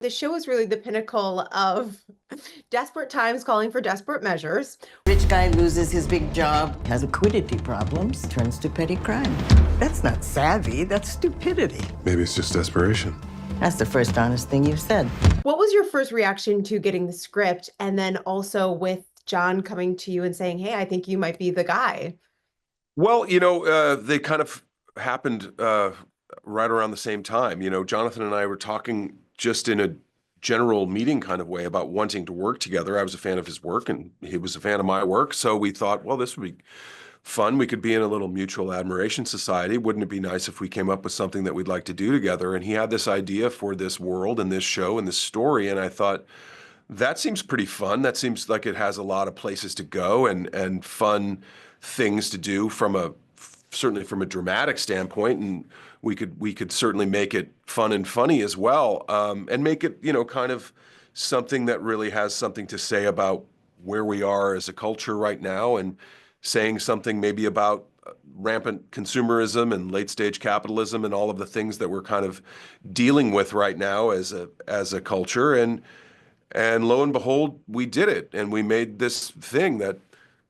The show is really the pinnacle of desperate times calling for desperate measures. Rich guy loses his big job, has liquidity problems, turns to petty crime. That's not savvy, that's stupidity. Maybe it's just desperation. That's the first honest thing you've said. What was your first reaction to getting the script and then also with Jon coming to you and saying, hey, I think you might be the guy? Well, they kind of happened right around the same time. Jonathan and I were talking just in a general meeting kind of way about wanting to work together. I was a fan of his work and he was a fan of my work. So we thought, well, this would be fun. We could be in a little mutual admiration society. Wouldn't it be nice if we came up with something that we'd like to do together? And he had this idea for this world and this show and this story. And I thought, that seems pretty fun. That seems like it has a lot of places to go and fun things to do certainly from a dramatic standpoint. And we could certainly make it fun and funny as well, and make it, kind of something that really has something to say about where we are as a culture right now, and saying something maybe about rampant consumerism and late stage capitalism and all of the things that we're kind of dealing with right now as a culture. And lo and behold, we did it, and we made this thing that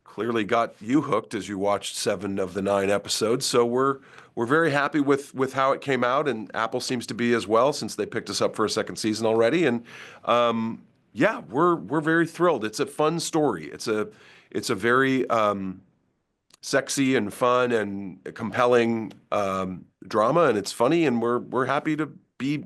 clearly got you hooked as you watched 7 of the 9 episodes. So we're very happy with how it came out, and Apple seems to be as well, since they picked us up for a second season already. And yeah, we're very thrilled. It's a fun story. It's a very sexy and fun and compelling drama, and it's funny, and we're happy to be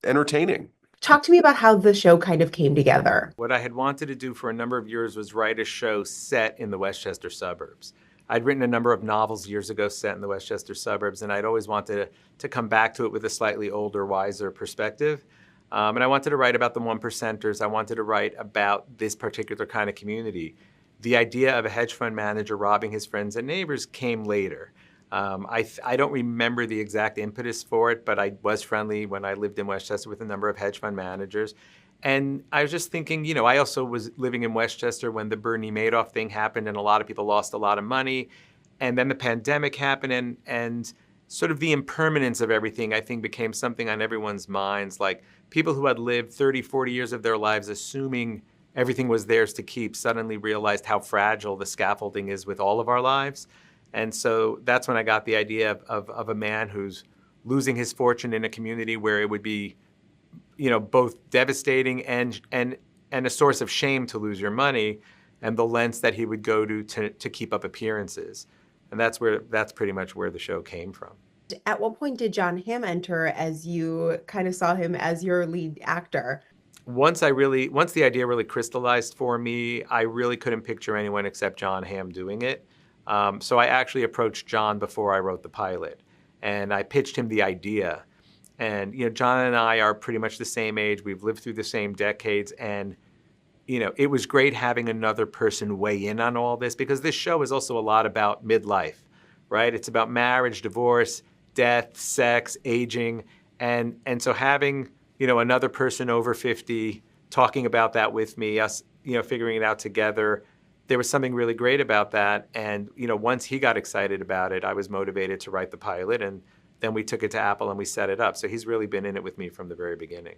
entertaining. Talk to me about how the show kind of came together. What I had wanted to do for a number of years was write a show set in the Westchester suburbs. I'd written a number of novels years ago set in the Westchester suburbs, and I'd always wanted to come back to it with a slightly older, wiser perspective. And I wanted to write about the one percenters. I wanted to write about this particular kind of community. The idea of a hedge fund manager robbing his friends and neighbors came later. I don't remember the exact impetus for it, but I was friendly when I lived in Westchester with a number of hedge fund managers. And I was just thinking, I also was living in Westchester when the Bernie Madoff thing happened and a lot of people lost a lot of money. And then the pandemic happened and sort of the impermanence of everything, I think, became something on everyone's minds. Like people who had lived 30, 40 years of their lives assuming everything was theirs to keep suddenly realized how fragile the scaffolding is with all of our lives. And so that's when I got the idea of a man who's losing his fortune in a community where it would be, both devastating and a source of shame to lose your money, and the lengths that he would go to keep up appearances. And that's pretty much where the show came from. At what point did Jon Hamm enter as you kind of saw him as your lead actor? Once the idea really crystallized for me, I really couldn't picture anyone except Jon Hamm doing it. So I actually approached Jon before I wrote the pilot, and I pitched him the idea. And Jon and I are pretty much the same age. We've lived through the same decades, and it was great having another person weigh in on all this, because this show is also a lot about midlife, right? It's about marriage, divorce, death, sex, aging, and so having another person over 50 talking about that with me, us figuring it out together. There was something really great about that. And, once he got excited about it, I was motivated to write the pilot, and then we took it to Apple and we set it up. So he's really been in it with me from the very beginning.